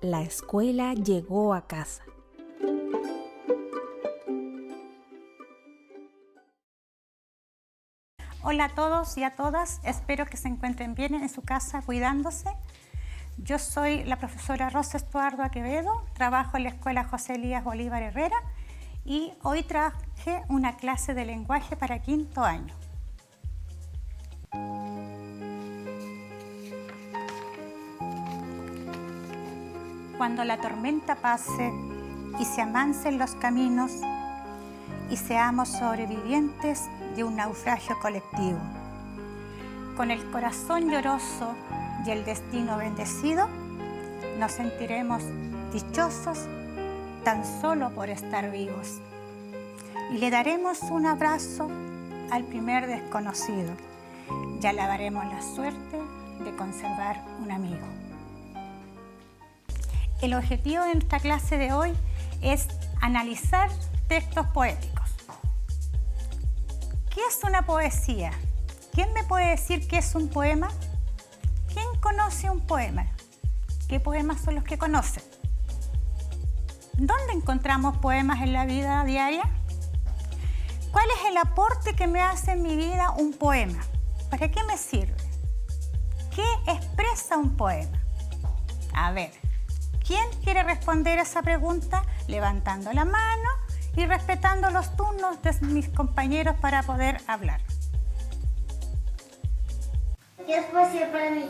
La escuela llegó a casa. Hola a todos y a todas, espero que se encuentren bien en su casa cuidándose. Yo soy la profesora Rosa Estuardo Aquevedo, trabajo en la Escuela José Elías Bolívar Herrera y hoy traje una clase de lenguaje para quinto año. Cuando la tormenta pase y se amancen los caminos y seamos sobrevivientes de un naufragio colectivo. Con el corazón lloroso y el destino bendecido, nos sentiremos dichosos tan solo por estar vivos. Y le daremos un abrazo al primer desconocido y alabaremos la suerte de conservar un amigo. El objetivo de nuestra clase de hoy es analizar textos poéticos. ¿Qué es una poesía? ¿Quién me puede decir qué es un poema? ¿Quién conoce un poema? ¿Qué poemas son los que conocen? ¿Dónde encontramos poemas en la vida diaria? ¿Cuál es el aporte que me hace en mi vida un poema? ¿Para qué me sirve? ¿Qué expresa un poema? A ver, ¿quién quiere responder a esa pregunta? Levantando la mano y respetando los turnos de mis compañeros para poder hablar. ¿Qué es poesía para mí?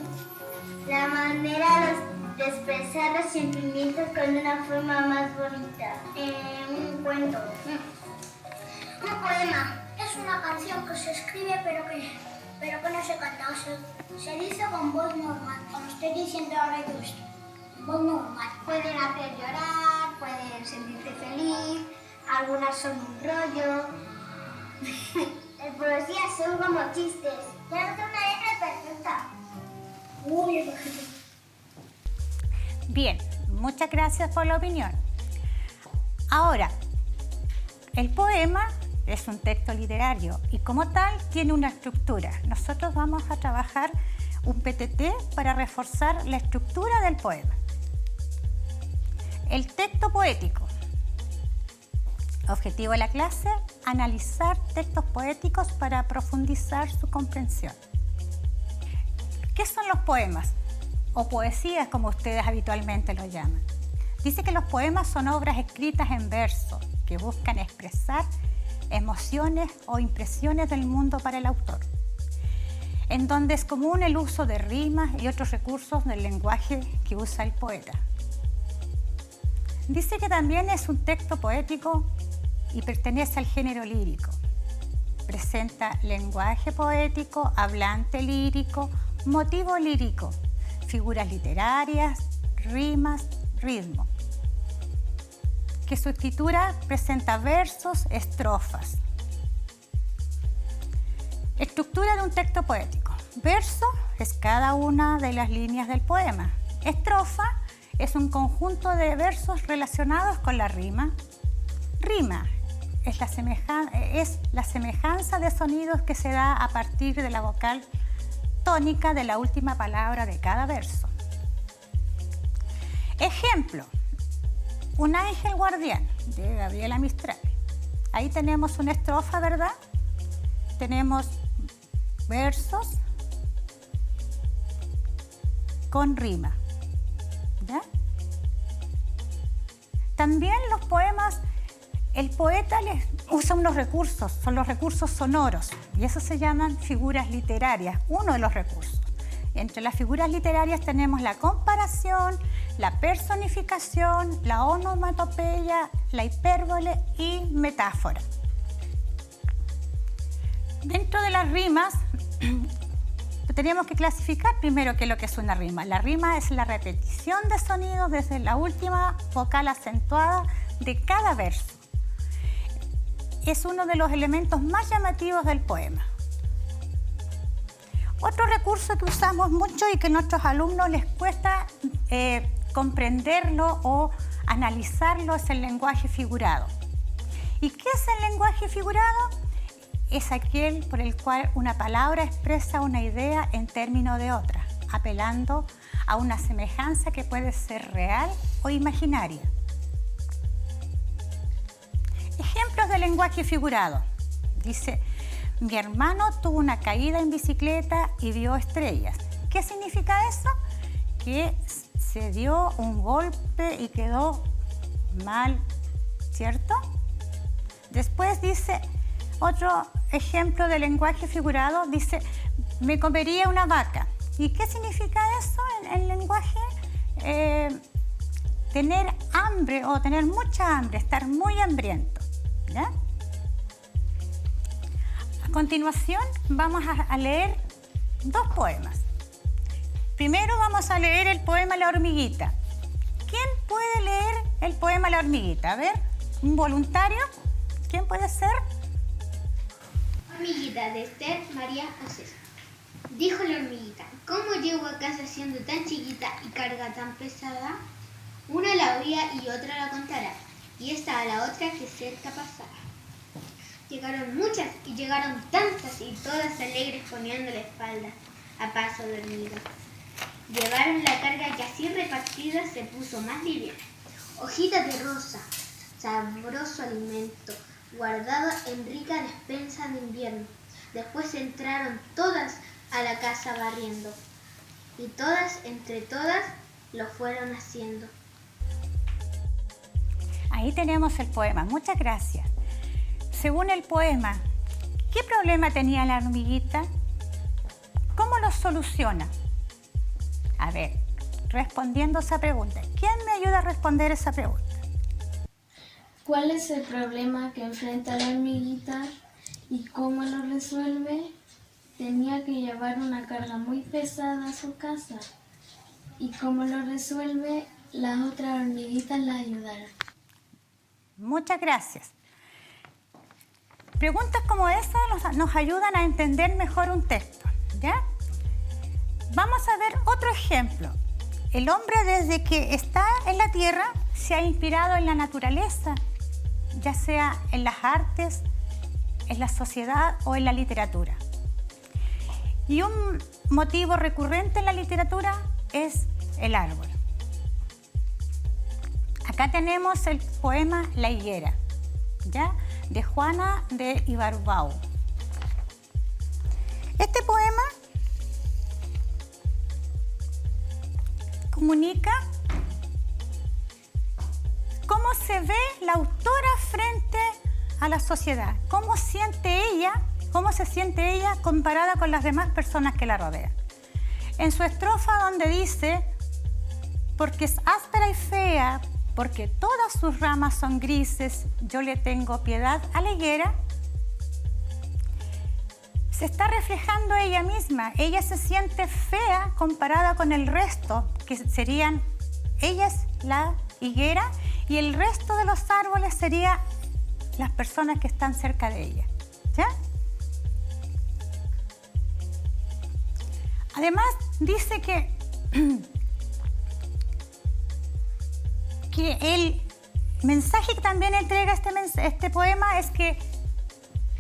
La manera de expresar los sentimientos con una forma más bonita. Un cuento. Un poema es una canción que se escribe pero que no se canta. Se dice con voz normal, como estoy diciendo ahora yo esto. Voz normal. Pueden hacer llorar, pueden sentirte feliz, algunas son un rollo. Las poesías son como chistes. Ya no tengo una letra perfecta. Muy perfecta. Bien, muchas gracias por la opinión. Ahora, el poema es un texto literario y como tal tiene una estructura. Nosotros vamos a trabajar un PTT para reforzar la estructura del poema. El texto poético. Objetivo de la clase, analizar textos poéticos para profundizar su comprensión. ¿Qué son los poemas? O poesías, como ustedes habitualmente los llaman. Dice que los poemas son obras escritas en verso que buscan expresar emociones o impresiones del mundo para el autor, en donde es común el uso de rimas y otros recursos del lenguaje que usa el poeta. Dice que también es un texto poético y pertenece al género lírico. Presenta lenguaje poético, hablante lírico, motivo lírico, figuras literarias, rimas, ritmo. Que su escritura presenta versos, estrofas. Estructura de un texto poético. Verso es cada una de las líneas del poema. Estrofa es un conjunto de versos relacionados con la rima. Rima es la semejanza de sonidos que se da a partir de la vocal tónica de la última palabra de cada verso. Ejemplo, Un ángel guardián, de Gabriela Mistral. Ahí tenemos una estrofa, ¿verdad? Tenemos versos con rima, ¿ya? También los poemas, el poeta les usa unos recursos, son los recursos sonoros, y eso se llaman figuras literarias, uno de los recursos. Entre las figuras literarias tenemos la comparación, la personificación, la onomatopeya, la hipérbole y metáfora. Dentro de las rimas, tenemos que clasificar primero qué es lo que es una rima. La rima es la repetición de sonidos desde la última vocal acentuada de cada verso. Es uno de los elementos más llamativos del poema. Otro recurso que usamos mucho y que a nuestros alumnos les cuesta comprenderlo o analizarlo es el lenguaje figurado. ¿Y qué es el lenguaje figurado? Es aquel por el cual una palabra expresa una idea en términos de otra, apelando a una semejanza que puede ser real o imaginaria. Ejemplos de lenguaje figurado. Dice, mi hermano tuvo una caída en bicicleta y vio estrellas. ¿Qué significa eso? Que se dio un golpe y quedó mal, ¿cierto? Después dice, otro ejemplo de lenguaje figurado, dice, me comería una vaca. ¿Y qué significa eso en lenguaje? Tener hambre o tener mucha hambre, estar muy hambriento, ¿ya? A continuación vamos a leer dos poemas. Primero vamos a leer el poema La hormiguita. ¿Quién puede leer el poema La hormiguita? A ver, un voluntario. ¿Quién puede ser? Hormiguita, de Esther María Ocesa. Dijo la hormiguita, ¿cómo llego a casa siendo tan chiquita y carga tan pesada? Una la oía y otra la contará, y esta a la otra que cerca pasará. Llegaron muchas y llegaron tantas, y todas alegres poniendo la espalda a paso de hormiga. Llevaron la carga y así repartida se puso más liviana. Hojita de rosa, sabroso alimento, guardado en rica despensa de invierno. Después entraron todas a la casa barriendo, y todas, entre todas, lo fueron haciendo. Ahí tenemos el poema. Muchas gracias. Según el poema, ¿qué problema tenía la hormiguita? ¿Cómo lo soluciona? A ver, respondiendo esa pregunta. ¿Quién me ayuda a responder esa pregunta? ¿Cuál es el problema que enfrenta la hormiguita y cómo lo resuelve? Tenía que llevar una carga muy pesada a su casa. ¿Y cómo lo resuelve? Las otras hormiguitas la ayudaron. Muchas gracias. Preguntas como esa nos ayudan a entender mejor un texto, ¿ya? Vamos a ver otro ejemplo. El hombre desde que está en la tierra se ha inspirado en la naturaleza, ya sea en las artes, en la sociedad o en la literatura. Y un motivo recurrente en la literatura es el árbol. Acá tenemos el poema La higuera, ¿ya? De Juana de Ibarbourou. Este poema comunica cómo se ve la autora frente a la sociedad, cómo se siente ella comparada con las demás personas que la rodean. En su estrofa donde dice, porque es áspera y fea, porque todas sus ramas son grises, yo le tengo piedad a la higuera, se está reflejando ella misma. Ella se siente fea comparada con el resto, que serían, ella es la higuera y el resto de los árboles serían las personas que están cerca de ella, ¿ya? Además, dice que el mensaje que también entrega este poema es que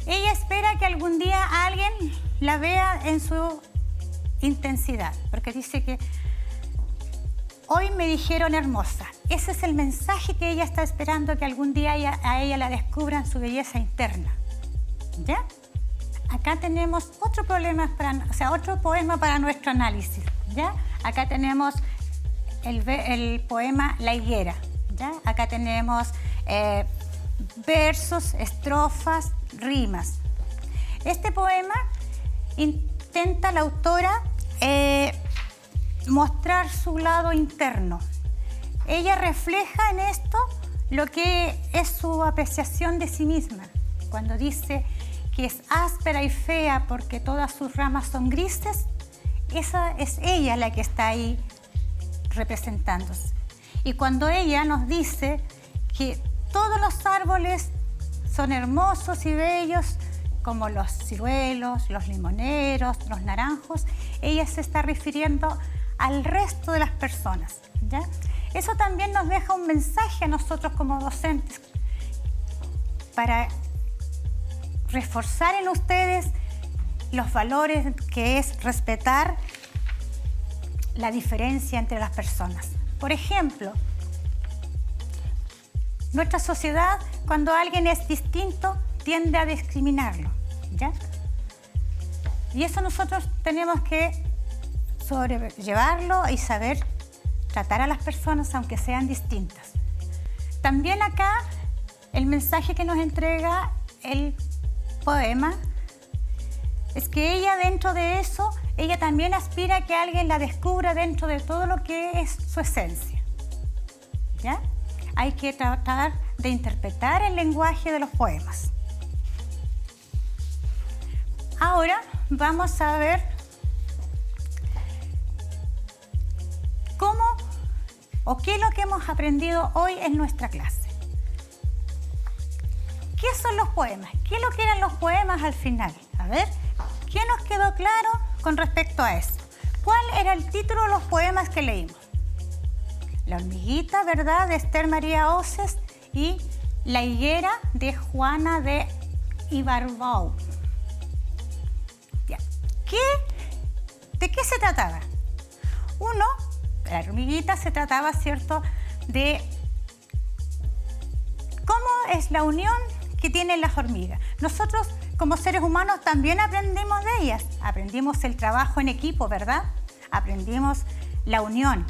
ella espera que algún día alguien la vea en su intensidad, porque dice que hoy me dijeron hermosa. Ese es el mensaje que ella está esperando, que algún día a ella la descubran su belleza interna, ¿ya? Acá tenemos otro poema para nuestro análisis, ¿ya? Acá tenemos el poema La higuera, ¿ya? Acá tenemos versos, estrofas, rimas. Este poema intenta la autora mostrar su lado interno. Ella refleja en esto lo que es su apreciación de sí misma, cuando dice que es áspera y fea porque todas sus ramas son grises. Esa es ella la que está ahí representándose. Y cuando ella nos dice que todos los árboles son hermosos y bellos, como los ciruelos, los limoneros, los naranjos, ella se está refiriendo al resto de las personas, ¿ya? Eso también nos deja un mensaje a nosotros como docentes para reforzar en ustedes los valores que es respetar la diferencia entre las personas. Por ejemplo, nuestra sociedad, cuando alguien es distinto, tiende a discriminarlo, ¿ya? Y eso nosotros tenemos que sobrellevarlo y saber tratar a las personas aunque sean distintas. También acá el mensaje que nos entrega el poema es que ella, dentro de eso, ella también aspira a que alguien la descubra dentro de todo lo que es su esencia, ¿ya? Hay que tratar de interpretar el lenguaje de los poemas. Ahora vamos a ver cómo o qué es lo que hemos aprendido hoy en nuestra clase. ¿Qué son los poemas? ¿Qué es lo que eran los poemas al final? A ver, ¿qué nos quedó claro con respecto a eso? ¿Cuál era el título de los poemas que leímos? La hormiguita, ¿verdad?, de Esther María Oces, y La higuera, de Juana de Ibarbourou. ¿De qué se trataba? Uno, la hormiguita, se trataba, ¿cierto?, de cómo es la unión que tienen las hormigas. Nosotros, como seres humanos, también aprendimos de ellas. Aprendimos el trabajo en equipo, ¿verdad? Aprendimos la unión.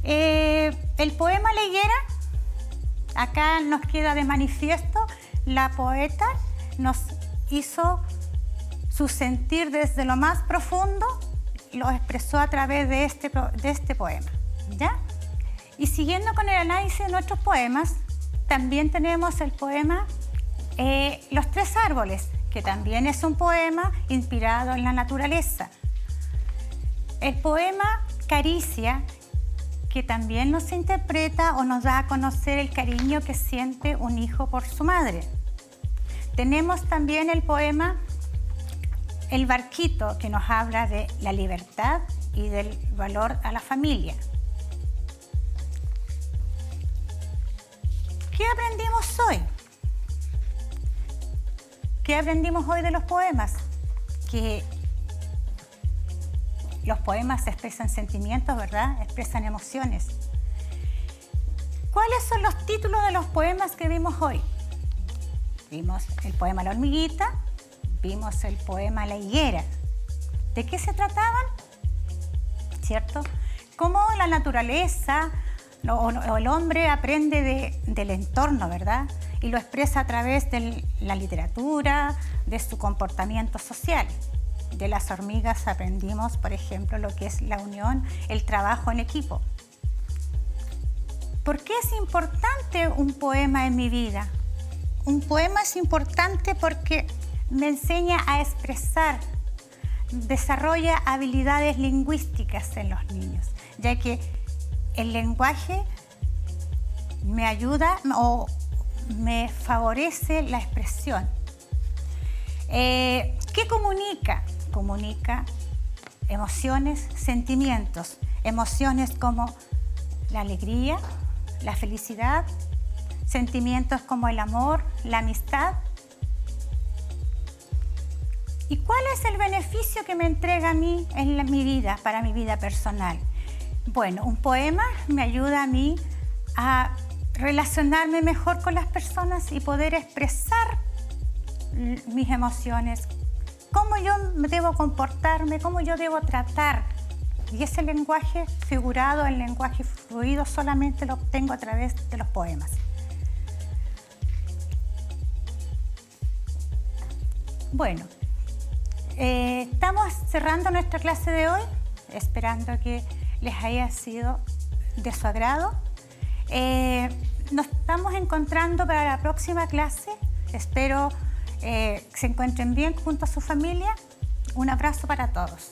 El poema La higuera, acá nos queda de manifiesto, la poeta nos hizo su sentir desde lo más profundo, lo expresó a través de este poema, ¿ya? Y siguiendo con el análisis de nuestros poemas, también tenemos el poema Los tres árboles, que también es un poema inspirado en la naturaleza. El poema Caricia, que también nos interpreta o nos da a conocer el cariño que siente un hijo por su madre. Tenemos también el poema El barquito, que nos habla de la libertad y del valor a la familia. ¿Qué aprendimos hoy? ¿Qué aprendimos hoy de los poemas? Que los poemas expresan sentimientos, ¿verdad? Expresan emociones. ¿Cuáles son los títulos de los poemas que vimos hoy? Vimos el poema La hormiguita, vimos el poema La higuera. ¿De qué se trataban? ¿Cierto? Cómo la naturaleza o el hombre aprende del entorno, ¿verdad? Y lo expresa a través de la literatura, de su comportamiento social. De las hormigas aprendimos, por ejemplo, lo que es la unión, el trabajo en equipo. ¿Por qué es importante un poema en mi vida? Un poema es importante porque me enseña a expresar, desarrolla habilidades lingüísticas en los niños, ya que el lenguaje me ayuda o me favorece la expresión. ¿Qué comunica? Comunica emociones, sentimientos, emociones como la alegría, la felicidad, sentimientos como el amor, la amistad. ¿Y cuál es el beneficio que me entrega a mí en mi vida, para mi vida personal? Bueno, un poema me ayuda a mí a relacionarme mejor con las personas y poder expresar mis emociones, cómo yo debo comportarme, cómo yo debo tratar. Y ese lenguaje figurado, el lenguaje fluido, solamente lo obtengo a través de los poemas. Bueno, estamos cerrando nuestra clase de hoy, esperando que les haya sido de su agrado. Nos estamos encontrando para la próxima clase. Espero que se encuentren bien junto a su familia. Un abrazo para todos.